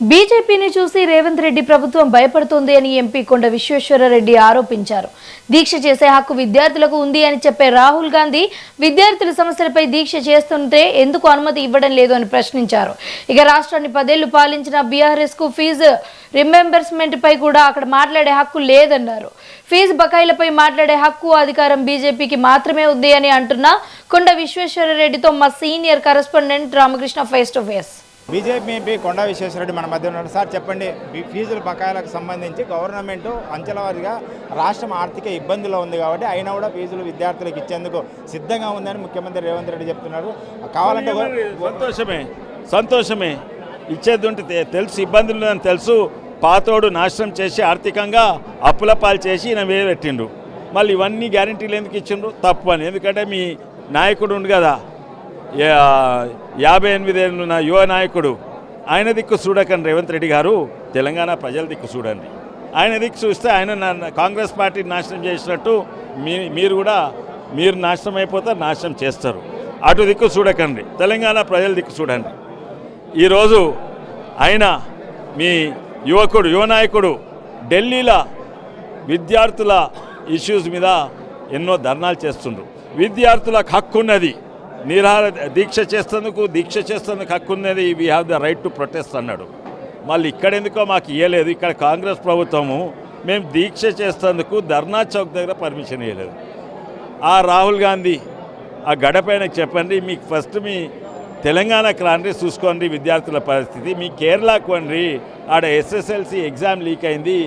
బీజేపీని చూసి రేవంత్ రెడ్డి ప్రభుత్వం భయపడుతోంది అని ఎంపీ కొండ విశ్వేశ్వరరెడ్డి ఆరోపించారు. దీక్ష చేసే హక్కు విద్యార్థులకు ఉంది అని చెప్పే రాహుల్ గాంధీ విద్యార్థుల సమస్యలపై దీక్ష చేస్తుంటే ఎందుకు అనుమతి ఇవ్వడం లేదు అని ప్రశ్నించారు. ఇక రాష్ట్రాన్ని 10 ఏళ్లు పాలించిన బీఆర్ఎస్ కు ఫీజు రింబర్స్మెంట్ పై కూడా అక్కడ మాట్లాడే హక్కు లేదన్నారు. ఫీజు బకాయిలపై మాట్లాడే హక్కు అధికారం బీజేపీకి మాత్రమే ఉంది అని అంటున్న కొండ విశ్వేశ్వరరెడ్డితో మా senior correspondent Ramakrishna face to face. BJP MP Konda Vishweshwar Reddy మన మధ్య ఉన్నారు. సార్ చెప్పండి, ఫీజుల బకాయిలకు సంబంధించి గవర్నమెంట్ అంచెలవారీగా రాష్ట్రం ఆర్థిక ఇబ్బందిలో ఉంది కాబట్టి అయినా కూడా ఫీజులు విద్యార్థులకు ఇచ్చేందుకు సిద్ధంగా ఉందని ముఖ్యమంత్రి రేవంత్ రెడ్డి చెప్తున్నారు. కావాలంటే సంతోషమే ఇచ్చేది ఉంటే తెలుసు, ఇబ్బందులు ఉందని తెలుసు. పాతోడు నాశనం చేసి ఆర్థికంగా అప్పుల పాలు చేసి ఈయన వేయబెట్టిండ్రు. మళ్ళీ ఇవన్నీ గ్యారంటీలు ఎందుకు ఇచ్చిండ్రు? తప్పు అని. ఎందుకంటే మీ నాయకుడు ఉండు కదా, 58 ఏళ్ళున్న యువ నాయకుడు, ఆయన దిక్కు చూడకండి రేవంత్ రెడ్డి గారు, తెలంగాణ ప్రజల దిక్కు చూడండి. ఆయన దిక్కు చూస్తే ఆయన కాంగ్రెస్ పార్టీ నాశనం చేసినట్టు మీరు నాశనం అయిపోతారు, నాశనం చేస్తారు. అటు దిక్కు చూడకండి, తెలంగాణ ప్రజల దిక్కు చూడండి. ఈరోజు ఆయన మీ యువ నాయకుడు ఢిల్లీలో విద్యార్థుల ఇష్యూస్ మీద ఎన్నో ధర్నాలు చేస్తుండ్రు. విద్యార్థులకు హక్కు ఉన్నది, నిరాహార దీక్ష చేస్తేందుకు హక్కు ఉన్నది. We have the right to protest అన్నాడు. మళ్ళీ ఇక్కడెందుకో మాకు ఇవ్వలేదు. ఇక్కడ కాంగ్రెస్ ప్రభుత్వము మేము దీక్ష చేస్తేందుకు ధర్నా చౌక్ దగ్గర పర్మిషన్ ఇవ్వలేదు. ఆ రాహుల్ గాంధీ ఆ గడపైన చెప్పండి, మీకు ఫస్ట్ మీ తెలంగాణకు రాండి, చూసుకోండి విద్యార్థుల పరిస్థితి. మీ కేరళకు పోండి, ఆడ SSLC ఎగ్జామ్ లీక్ అయింది.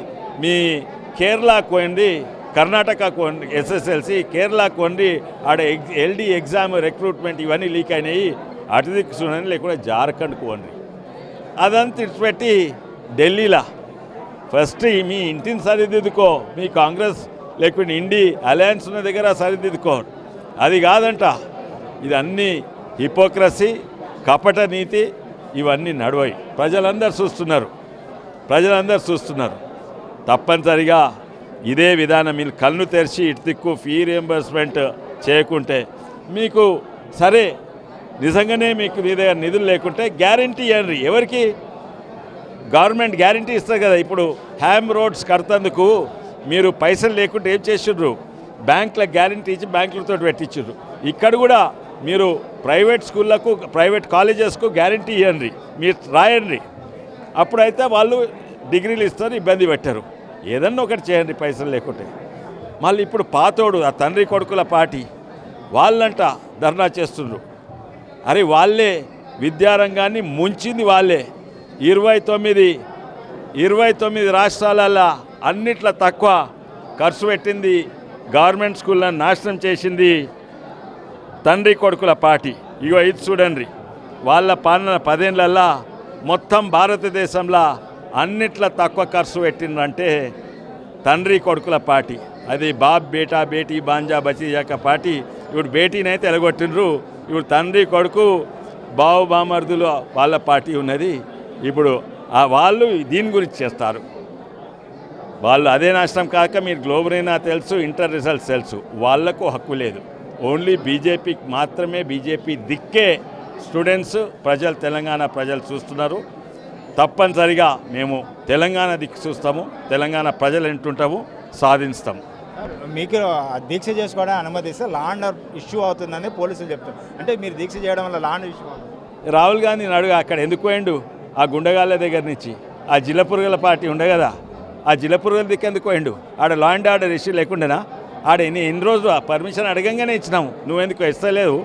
మీ కేరళకు పోండి, కర్ణాటకకు పోండి SSLC, కేరళకు పోండి, ఆడ LD ఎగ్జామ్ రిక్రూట్మెంట్ ఇవన్నీ లీక్ అయినాయి. అటు దిక్కు చూడండి, లేకుండా జార్ఖండ్కు పోండి. అదంతా ఇచ్చిపెట్టి ఢిల్లీలో ఫస్ట్ మీ ఇంటిని సరిదిద్దుకో, మీ కాంగ్రెస్ లేకపోతే ఇండి అలయన్స్ ఉన్న దగ్గర సరిదిద్దుకో. అది కాదంట, ఇది అన్నీ హిపోక్రసీ, కపట నీతి, ఇవన్నీ నడవాయి. ప్రజలందరూ చూస్తున్నారు. తప్పనిసరిగా ఇదే విధానం మీరు కళ్ళు తెరిచి ఇటు దిక్కు ఫీ రియంబర్స్మెంట్ చేయకుంటే మీకు సరే, నిజంగానే మీకు మీ దగ్గర నిధులు లేకుంటే గ్యారంటీ ఇవ్వండి. ఎవరికి? గవర్నమెంట్ గ్యారంటీ ఇస్తుంది కదా. ఇప్పుడు హ్యామ్ రోడ్స్ కడతందుకు మీరు పైసలు లేకుంటే ఏం చేసిర్రు? బ్యాంకులకు గ్యారంటీ ఇచ్చి బ్యాంకులతో పెట్టించారు. ఇక్కడ కూడా మీరు ప్రైవేట్ స్కూళ్ళకు, ప్రైవేట్ కాలేజెస్కు గ్యారంటీ ఇవ్వండి, మీరు రాయండి. అప్పుడైతే వాళ్ళు డిగ్రీలు ఇస్తారు, ఇబ్బంది పెట్టారు. ఏదన్నా ఒకటి చేయండి పైసలు లేకుంటే. మళ్ళీ ఇప్పుడు పాతోడు ఆ తండ్రి కొడుకుల పార్టీ వాళ్ళంట ధర్నా చేస్తుండ్రు. అరే వాళ్ళే విద్యారంగాన్ని ముంచింది, వాళ్ళే 29 రాష్ట్రాలలో అన్నిట్లో తక్కువ ఖర్చు పెట్టింది, గవర్నమెంట్ స్కూళ్ళను నాశనం చేసింది తండ్రి కొడుకుల పార్టీ. ఇగో ఇది చూడండి, వాళ్ళ పాలన 10 ఏళ్ళల్లో మొత్తం భారతదేశంలో అన్నిట్లో తక్కువ ఖర్చు పెట్టిందంటే తండ్రి కొడుకుల పార్టీ. అది బాబ్ బేటా బేటీ బాంజా బచీజాక పార్టీ. ఇప్పుడు బేటీనైతే ఎలగొట్టిండ్రు, ఇప్పుడు తండ్రి కొడుకు బావు బామర్దులు వాళ్ళ పార్టీ ఉన్నది. ఇప్పుడు వాళ్ళు దీని గురించి చేస్తారు. వాళ్ళు అదే నాశనం కాక మీరు గ్లోబల్ అయినా తెలుసు, ఇంటర్ రిజల్ట్స్ తెలుసు, వాళ్లకు హక్కు లేదు. ఓన్లీ బీజేపీకి మాత్రమే, బీజేపీ దిక్కే స్టూడెంట్స్, ప్రజలు, తెలంగాణ ప్రజలు చూస్తున్నారు. తప్పనిసరిగా మేము తెలంగాణ దిక్కు చూస్తాము, తెలంగాణ ప్రజలు ఎంటుంటాము, సాధిస్తాము. మీకు దీక్ష చేసుకోవడానికి అనుమతిస్తే లా అండ్ ఆర్డర్ ఇష్యూ అవుతుందని పోలీసులు చెప్తారు. అంటే మీరు దీక్ష చేయడం వల్ల లా అండ్ ఇష్యూ అవుతుంది. రాహుల్ గాంధీని అడుగు, అక్కడ ఎందుకు పోయిండు? ఆ గుండగాళ్ళ దగ్గర నుంచి ఆ జిల్లపురుగుల పార్టీ ఉండే కదా, ఆ జిల్లపురుగుల దిక్కు ఎందుకు పోయిండు? ఆడ లా అండ్ ఆర్డర్ ఇష్యూ లేకుండానా? ఆడ ఎన్ని రోజులు పర్మిషన్ అడగంగానే ఇచ్చినాము, నువ్వెందుకు ఇస్తలేవు?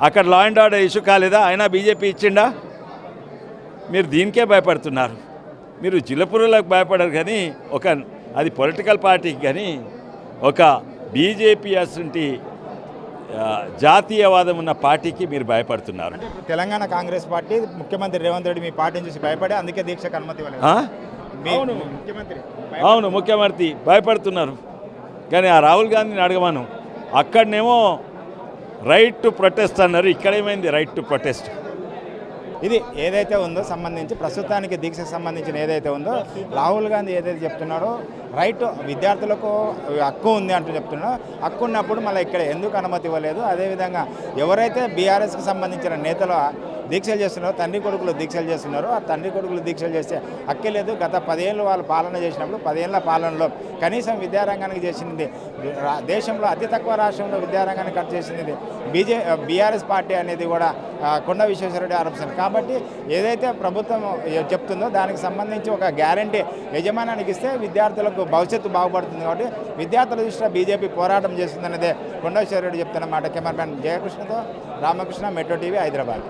అక్కడ లా అండ్ ఆర్డర్ ఇష్యూ కాలేదా? అయినా బీజేపీ ఇచ్చిండా? మీరు దీనికే భయపడుతున్నారు. మీరు జిల్లపురులకు భయపడరు, కానీ అది పొలిటికల్ పార్టీకి, కానీ ఒక బీజేపీ అసంటి జాతీయవాదం ఉన్న పార్టీకి మీరు భయపడుతున్నారు. తెలంగాణ కాంగ్రెస్ పార్టీ ముఖ్యమంత్రి రేవంత్ రెడ్డి మీ పార్టీని చూసి భయపడి అందుకే దీక్షకు అనుమతి ఇవ్వలేదు. అవును, ముఖ్యమంత్రి భయపడుతున్నారు. కానీ ఆ రాహుల్ గాంధీని అడగమను, అక్కడనేమో రైట్ టు ప్రొటెస్ట్ అన్నారు, ఇక్కడేమైంది రైట్ టు ప్రొటెస్ట్? ఇది ఏదైతే ఉందో సంబంధించి ప్రస్తుతానికి దీక్షకు సంబంధించిన ఏదైతే ఉందో రాహుల్ గాంధీ ఏదైతే చెప్తున్నారో రైట్ విద్యార్థులకు హక్కు ఉంది అంటూ చెప్తున్నారో, హక్కు ఉన్నప్పుడు మళ్ళీ ఇక్కడ ఎందుకు అనుమతి ఇవ్వలేదు? అదేవిధంగా ఎవరైతే బీఆర్ఎస్కి సంబంధించిన నేతలు దీక్షలు చేస్తున్నారు, తండ్రి కొడుకులు దీక్షలు చేస్తున్నారు. ఆ తండ్రి కొడుకులు దీక్షలు చేస్తే హక్కే లేదు. గత 10 ఏళ్ళు వాళ్ళు పాలన చేసినప్పుడు 10 ఏళ్ల పాలనలో కనీసం విద్యారంగానికి చేసింది, దేశంలో అతి తక్కువ రాష్ట్రంలో విద్యారంగాన్ని కట్ చేసింది బీఆర్ఎస్ పార్టీ అనేది కూడా కొండ విశ్వేశ్వరరెడ్డి ఆరోపిస్తారు. కాబట్టి ఏదైతే ప్రభుత్వం చెప్తుందో దానికి సంబంధించి ఒక గ్యారంటీ యజమానానికి ఇస్తే విద్యార్థులకు భవిష్యత్తు బాగుపడుతుంది. కాబట్టి విద్యార్థుల దృష్ట్యా బీజేపీ పోరాటం చేస్తుందనేదే కొండ విశ్వేశ్వరరెడ్డి చెప్తున్నమాట. కెమెరామ్యాన్ జయకృష్ణతో రామకృష్ణ, మెట్రో టీవీ, హైదరాబాద్.